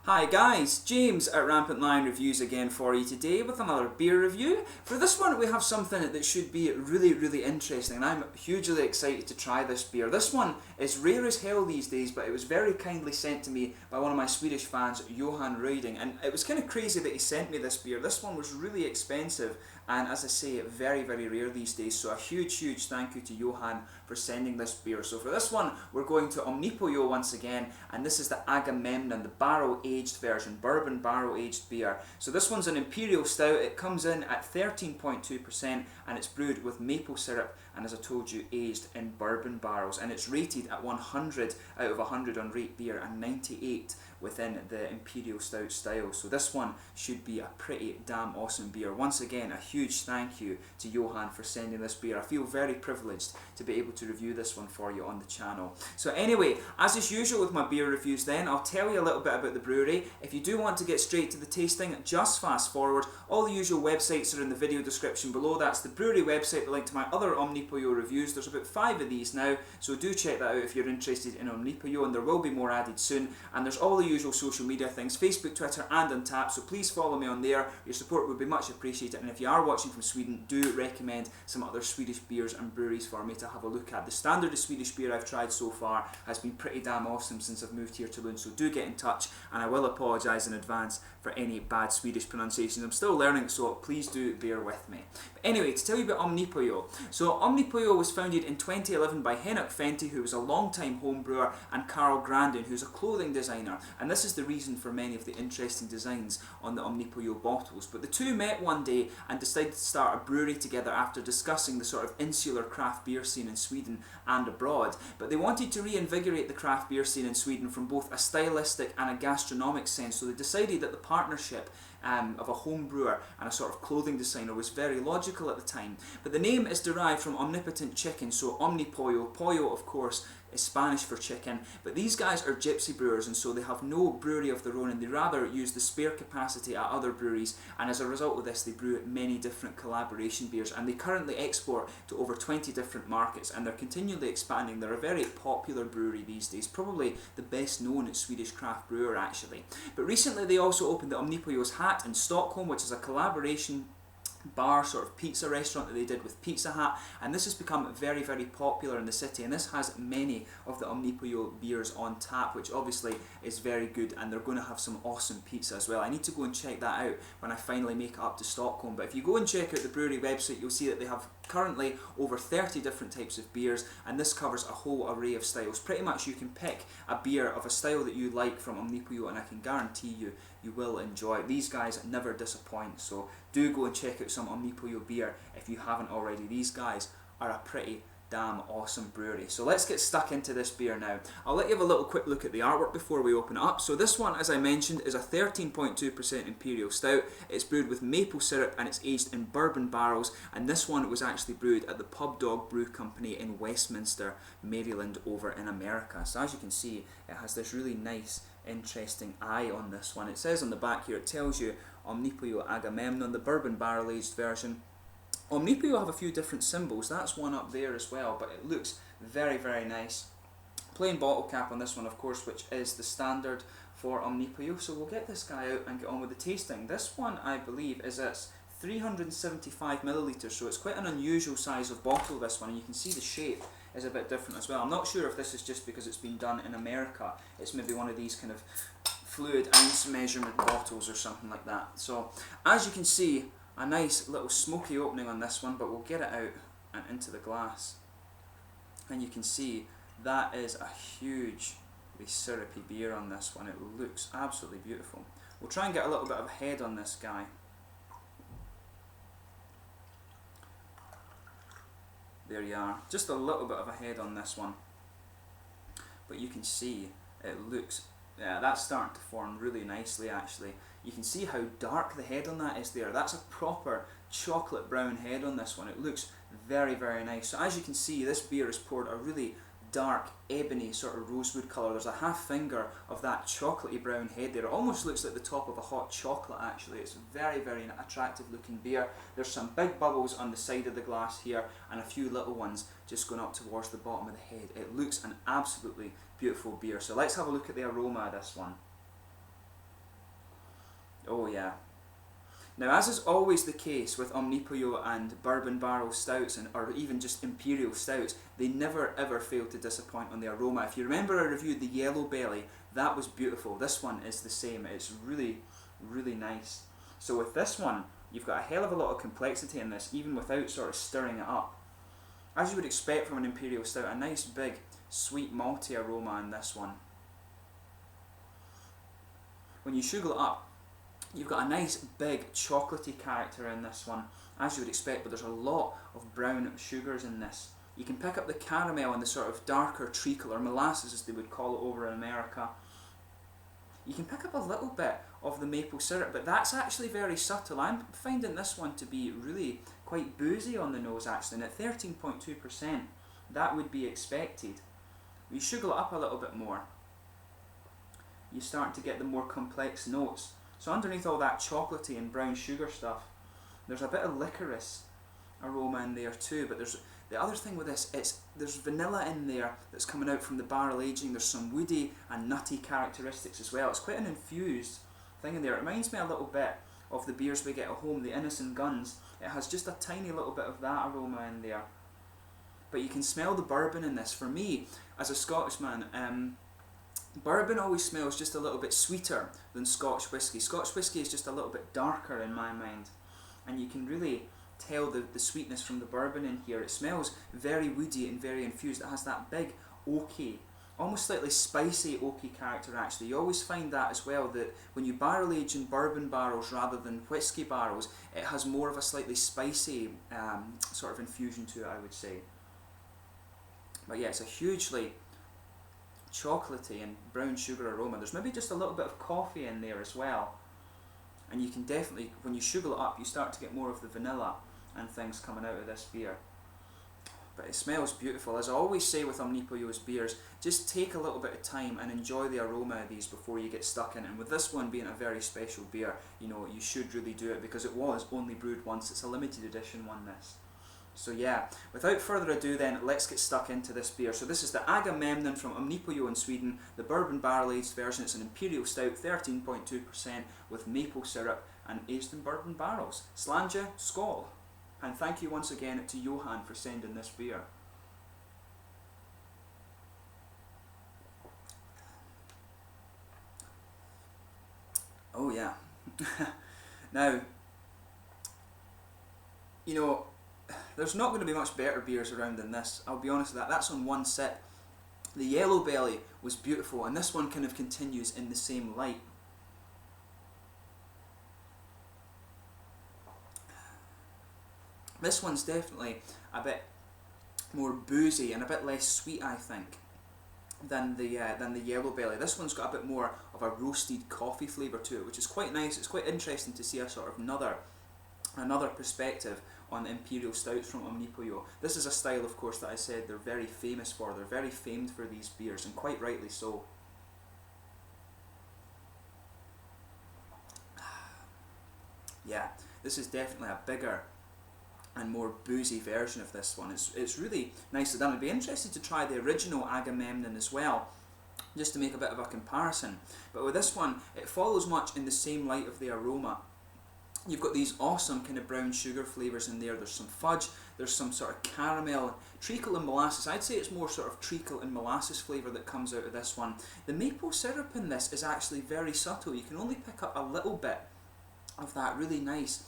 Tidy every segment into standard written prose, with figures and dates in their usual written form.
Hi guys, James at RampantLionReviews again for you today with another beer review. For this one we have something that should be really interesting, and I'm hugely excited to try this beer. This one is rare as hell these days, but it was very kindly sent to me by one of my Swedish fans, Johan Röding, and it was kind of crazy that he sent me this beer. This one was really expensive and, as I say, very rare these days, so a huge thank you to Johan for sending this beer. So for this one we're going to Omnipollo once again, and this is the Agamemnon, the barrel-aged version, bourbon barrel-aged beer. So this one's an imperial stout. It comes in at 13.2% and it's brewed with maple syrup and, as I told you, aged in bourbon barrels, and it's rated at 100 out of 100 on Rate Beer and 98 within the imperial stout style. So this one should be a pretty damn awesome beer. Once again, a huge thank you to Johan for sending this beer. I feel very privileged to be able to review this one for you on the channel. So anyway, as is usual with my beer reviews then, I'll tell you a little bit about the brewery. If you do want to get straight to the tasting, just fast forward. All the usual websites are in the video description below. That's the brewery website, the link to my other Omnipollo reviews. There's about 5 of these now, so do check that out if you're interested in Omnipollo, and there will be more added soon. And there's all the usual social media things, Facebook, Twitter and Untappd, so please follow me on there. Your support would be much appreciated, and if you are watching from Sweden, do recommend some other Swedish beers and breweries for me to have a look at. The standard of Swedish beer I've tried so far has been pretty damn awesome since I've moved here to Lund, so do get in touch, and I will apologise in advance for any bad Swedish pronunciations. I'm still learning, so please do bear with me. But anyway, to tell you about Omnipollo. So Omnipollo was founded in 2011 by Henrik Fenty, who was a long-time home brewer, and Carl Grandin, who's a clothing designer, and this is the reason for many of the interesting designs on the Omnipollo bottles. But the two met one day and decided to start a brewery together after discussing the sort of insular craft beer scene in Sweden and abroad. But they wanted to reinvigorate the craft beer scene in Sweden from both a stylistic and a gastronomic sense, so they decided that the partnership of a home brewer and a sort of clothing designer was very logical at the time. But the name is derived from omnipotent chicken, so Omnipollo, pollo of course is Spanish for chicken, but these guys are gypsy brewers, and so they have no brewery of their own, and they rather use the spare capacity at other breweries, and as a result of this they brew many different collaboration beers, and they currently export to over 20 different markets, and they're continually expanding. They're a very popular brewery these days, probably the best known Swedish craft brewer actually. But recently they also opened the Omnipollo's Hat in Stockholm, which is a collaboration bar sort of pizza restaurant that they did with Pizza Hut, and this has become very popular in the city, and this has many of the Omnipollo beers on tap, which obviously is very good, and they're going to have some awesome pizza as well. I need to go and check that out when I finally make it up to Stockholm, but if you go and check out the brewery website, you'll see that they have currently over 30 different types of beers, and this covers a whole array of styles. Pretty much you can pick a beer of a style that you like from Omnipollo, and I can guarantee you will enjoy it. These guys never disappoint, so do go and check out some Omnipollo beer if you haven't already. These guys are a pretty damn awesome brewery. So let's get stuck into this beer now. I'll let you have a little quick look at the artwork before we open it up. So this one, as I mentioned, is a 13.2% imperial stout. It's brewed with maple syrup and it's aged in bourbon barrels, and this one was actually brewed at the Pub Dog Brew Company in Westminster, Maryland, over in America. So as you can see, it has this really nice interesting eye on this one. It says on the back here, it tells you Omnipollo Agamemnon, the bourbon barrel aged version. Omnipollo have a few different symbols, that's one up there as well, but it looks very nice. Plain bottle cap on this one, of course, which is the standard for Omnipollo. So we'll get this guy out and get on with the tasting. This one, I believe, is at 375 millilitres, so it's quite an unusual size of bottle, this one, and you can see the shape is a bit different as well. I'm not sure if this is just because it's been done in America. It's maybe one of these kind of fluid ounce measurement bottles or something like that. So as you can see, a nice little smoky opening on this one, but we'll get it out and into the glass, and you can see that is a hugely syrupy beer on this one. It looks absolutely beautiful. We'll try and get a little bit of head on this guy. There you are, just a little bit of a head on this one, but you can see it looks, yeah, that's starting to form really nicely actually. You can see how dark the head on that is there. That's a proper chocolate brown head on this one. It looks very nice. So as you can see, this beer is poured a really dark ebony sort of rosewood colour. There's a half finger of that chocolatey brown head there. It almost looks like the top of a hot chocolate actually. It's a very attractive looking beer. There's some big bubbles on the side of the glass here and a few little ones just going up towards the bottom of the head. It looks an absolutely beautiful beer. So let's have a look at the aroma of this one. Oh yeah. Now, as is always the case with Omnipollo and bourbon barrel stouts, or even just imperial stouts, they never ever fail to disappoint on the aroma. If you remember I reviewed the yellow belly, that was beautiful. This one is the same. It's really, really nice. So with this one, you've got a hell of a lot of complexity in this, even without sort of stirring it up. As you would expect from an imperial stout, a nice big sweet malty aroma in this one. When you sugar it up, you've got a nice big chocolatey character in this one, as you would expect, but there's a lot of brown sugars in this. You can pick up the caramel and the sort of darker treacle, or molasses as they would call it over in America. You can pick up a little bit of the maple syrup, but that's actually very subtle. I'm finding this one to be really quite boozy on the nose actually, and at 13.2%, that would be expected. You sugar it up a little bit more, you start to get the more complex notes. So underneath all that chocolatey and brown sugar stuff, there's a bit of licorice aroma in there too, but there's the other thing with this, there's vanilla in there that's coming out from the barrel aging. There's some woody and nutty characteristics as well. It's quite an infused thing in there. It reminds me a little bit of the beers we get at home, the Innocent Guns. It has just a tiny little bit of that aroma in there. But you can smell the bourbon in this. For me, as a Scotsman, bourbon always smells just a little bit sweeter than Scotch whisky. Scotch whisky is just a little bit darker in my mind, and you can really tell the sweetness from the bourbon in here. It smells very woody and very infused. It has that big oaky, almost slightly spicy oaky character actually. You always find that as well, that when you barrel age in bourbon barrels rather than whisky barrels, it has more of a slightly spicy sort of infusion to it, I would say. But yeah, it's a hugely chocolatey and brown sugar aroma. There's maybe just a little bit of coffee in there as well, and you can definitely, when you sugar it up, you start to get more of the vanilla and things coming out of this beer. But it smells beautiful. As I always say with Omnipollo's beers, just take a little bit of time and enjoy the aroma of these before you get stuck in it. And with this one being a very special beer, you know, you should really do it, because it was only brewed once. It's a limited edition one, this. So yeah, without further ado then, let's get stuck into this beer. So this is the Agamemnon from Omnipollo in Sweden, the bourbon barrel-aged version. It's an imperial stout, 13.2%, with maple syrup and aged in bourbon barrels. Slanja, skål! And thank you once again to Johan for sending this beer. Oh yeah. Now, you know, there's not going to be much better beers around than this. I'll be honest with that. That's on one sip. The yellow belly was beautiful, and this one kind of continues in the same light. This one's definitely a bit more boozy and a bit less sweet, I think, than the yellow belly. This one's got a bit more of a roasted coffee flavour to it, which is quite nice. It's quite interesting to see a sort of another perspective on imperial stouts from Omnipollo. This is a style, of course, that I said they're very famous for. They're very famed for these beers, and quite rightly so. Yeah, this is definitely a bigger and more boozy version of this one. It's really nicely done. I'd be interested to try the original Agamemnon as well, just to make a bit of a comparison. But with this one, it follows much in the same light of the aroma. You've got these awesome kind of brown sugar flavours in there. There's some fudge, there's some sort of caramel, treacle and molasses. I'd say it's more sort of treacle and molasses flavour that comes out of this one. The maple syrup in this is actually very subtle. You can only pick up a little bit of that really nice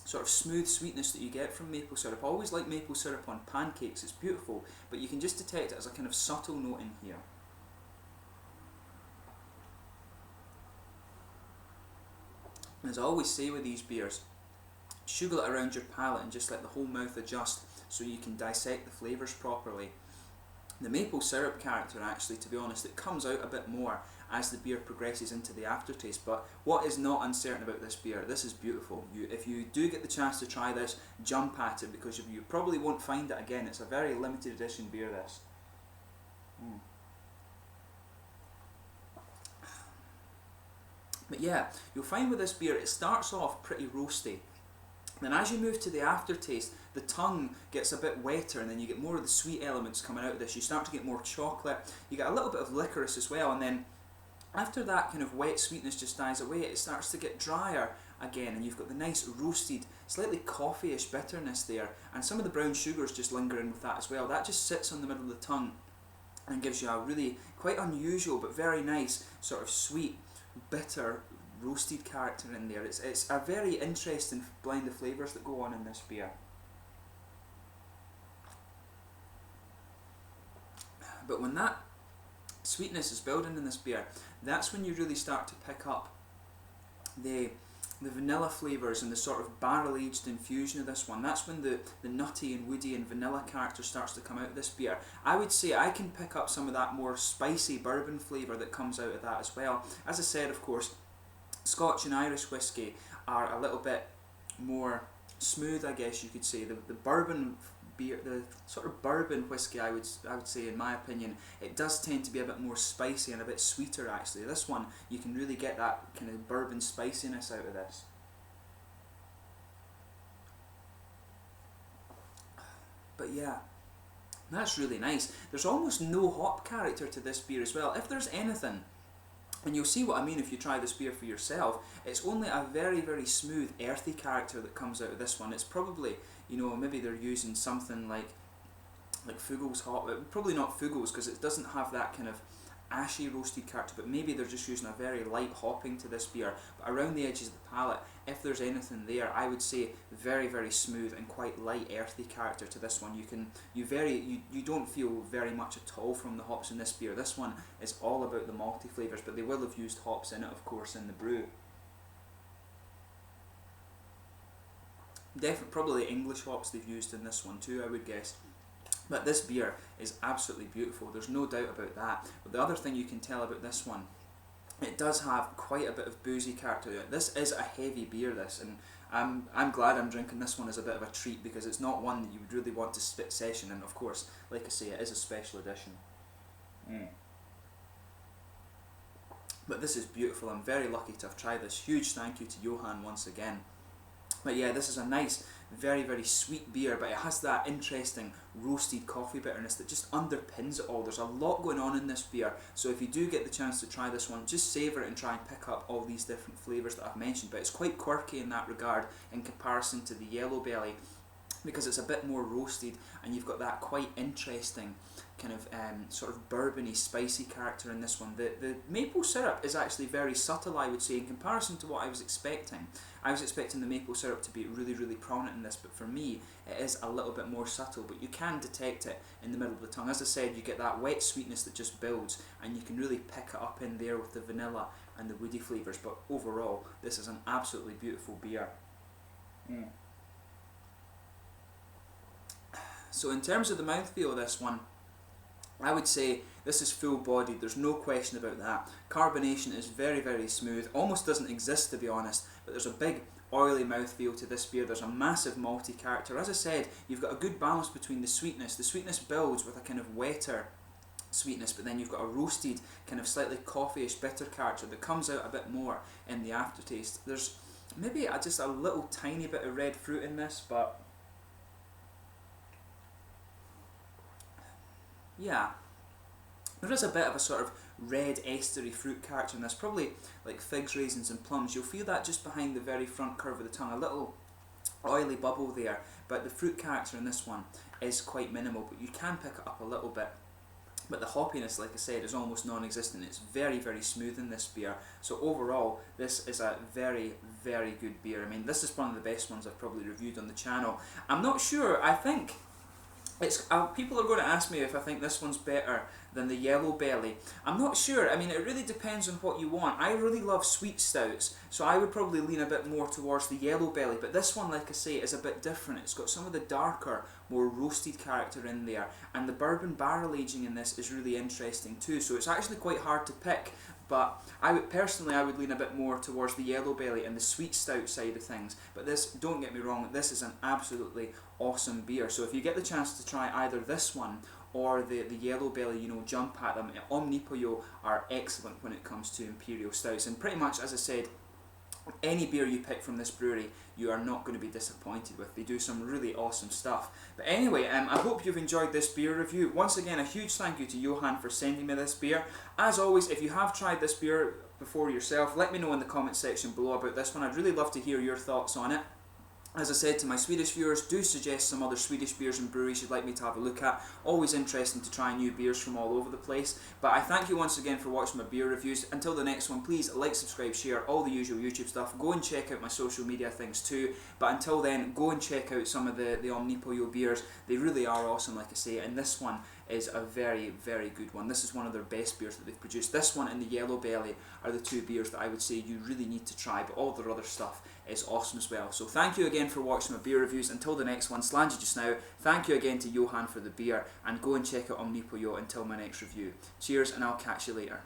sort of smooth sweetness that you get from maple syrup. I always like maple syrup on pancakes. It's beautiful, but you can just detect it as a kind of subtle note in here. As I always say with these beers, sugar it around your palate and just let the whole mouth adjust so you can dissect the flavours properly. The maple syrup character, actually, to be honest, it comes out a bit more as the beer progresses into the aftertaste. But what is not uncertain about this beer, this is beautiful. If you do get the chance to try this, jump at it, because you probably won't find it again. It's a very limited edition beer, this. But yeah, you'll find with this beer, it starts off pretty roasty. Then as you move to the aftertaste, the tongue gets a bit wetter, and then you get more of the sweet elements coming out of this. You start to get more chocolate, you get a little bit of licorice as well, and then After that kind of wet sweetness just dies away, it starts to get drier again, and you've got the nice roasted, slightly coffee-ish bitterness there, and some of the brown sugars just linger in with that as well. That just sits on the middle of the tongue and gives you a really quite unusual but very nice sort of sweet, bitter, roasted character in there. It's a very interesting blend of flavours that go on in this beer. But when that sweetness is building in this beer, that's when you really start to pick up the vanilla flavours and the sort of barrel-aged infusion of this one. That's when the nutty and woody and vanilla character starts to come out of this beer. I would say I can pick up some of that more spicy bourbon flavour that comes out of that as well. As I said, of course, Scotch and Irish whiskey are a little bit more smooth, I guess you could say. The bourbon beer, the sort of bourbon whiskey, I would say, in my opinion, it does tend to be a bit more spicy and a bit sweeter actually. This one, you can really get that kind of bourbon spiciness out of this. But yeah, that's really nice. There's almost no hop character to this beer as well. If there's anything, and you'll see what I mean if you try this beer for yourself, it's only a very, very smooth, earthy character that comes out of this one. It's probably, you know, maybe they're using something like Fuggles hop, probably not Fuggles because it doesn't have that kind of ashy roasted character, but maybe they're just using a very light hopping to this beer. But around the edges of the palate, if there's anything there, I would say very, very smooth and quite light earthy character to this one. You don't feel very much at all from the hops in this beer. This one is all about the malty flavours, but they will have used hops in it, of course, in the brew. Definitely, probably English hops they've used in this one too, I would guess. But this beer is absolutely beautiful, there's no doubt about that. But the other thing you can tell about this one, it does have quite a bit of boozy character to it. This is a heavy beer, this, and I'm glad I'm drinking this one as a bit of a treat because it's not one that you would really want to spit session, and of course, like I say, it is a special edition. But this is beautiful, I'm very lucky to have tried this. Huge thank you to Johan once again. But yeah, this is a nice, very, very sweet beer, but it has that interesting roasted coffee bitterness that just underpins it all. There's a lot going on in this beer, so if you do get the chance to try this one, just savour it and try and pick up all these different flavours that I've mentioned. But it's quite quirky in that regard in comparison to the Yellow Belly, because it's a bit more roasted and you've got that quite interesting kind of sort of bourbony, spicy character in this one. The maple syrup is actually very subtle, I would say, in comparison to what I was expecting. I was expecting the maple syrup to be really, really prominent in this, but for me, it is a little bit more subtle, but you can detect it in the middle of the tongue. As I said, you get that wet sweetness that just builds, and you can really pick it up in there with the vanilla and the woody flavours, but overall, this is an absolutely beautiful beer. So in terms of the mouthfeel of this one, I would say this is full bodied, there's no question about that. Carbonation is very, very smooth, almost doesn't exist to be honest, but there's a big oily mouthfeel to this beer. There's a massive malty character. As I said, you've got a good balance between the sweetness. The sweetness builds with a kind of wetter sweetness, but then you've got a roasted, kind of slightly coffee-ish bitter character that comes out a bit more in the aftertaste. There's maybe just a little tiny bit of red fruit in this, but yeah, there is a bit of a sort of red estery fruit character in this, probably like figs, raisins and plums. You'll feel that just behind the very front curve of the tongue, a little oily bubble there, but the fruit character in this one is quite minimal, but you can pick it up a little bit. But the hoppiness, like I said, is almost non-existent. It's very, very smooth in this beer. So overall, this is a very, very good beer. I mean, this is one of the best ones I've probably reviewed on the channel. I'm not sure, I think it's people are going to ask me if I think this one's better than the Yellow Belly. I'm not sure. I mean, it really depends on what you want. I really love sweet stouts, so I would probably lean a bit more towards the Yellow Belly, but this one, like I say, is a bit different. It's got some of the darker, more roasted character in there, and the bourbon barrel aging in this is really interesting too, so it's actually quite hard to pick. But I would lean a bit more towards the Yellow Belly and the sweet stout side of things. But this, don't get me wrong, this is an absolutely awesome beer. So if you get the chance to try either this one or the Yellow Belly, you know, jump at them. Omnipollo are excellent when it comes to imperial stouts. And pretty much, as I said, any beer you pick from this brewery, you are not going to be disappointed with. They do some really awesome stuff. But anyway, I hope you've enjoyed this beer review. Once again, a huge thank you to Johan for sending me this beer. As always, if you have tried this beer before yourself, let me know in the comment section below about this one. I'd really love to hear your thoughts on it. As I said to my Swedish viewers, do suggest some other Swedish beers and breweries you'd like me to have a look at. Always interesting to try new beers from all over the place. But I thank you once again for watching my beer reviews. Until the next one, please like, subscribe, share, all the usual YouTube stuff. Go and check out my social media things too. But until then, go and check out some of the Omnipollo beers. They really are awesome, like I say, and this one is a very, very good one. This is one of their best beers that they've produced. This one and the Yellow Belly are the two beers that I would say you really need to try, but all their other stuff is awesome as well. So thank you again for watching my beer reviews. Until the next one, Slangy just now. Thank you again to Johan for the beer, and go and check out Omnipollo until my next review. Cheers, and I'll catch you later.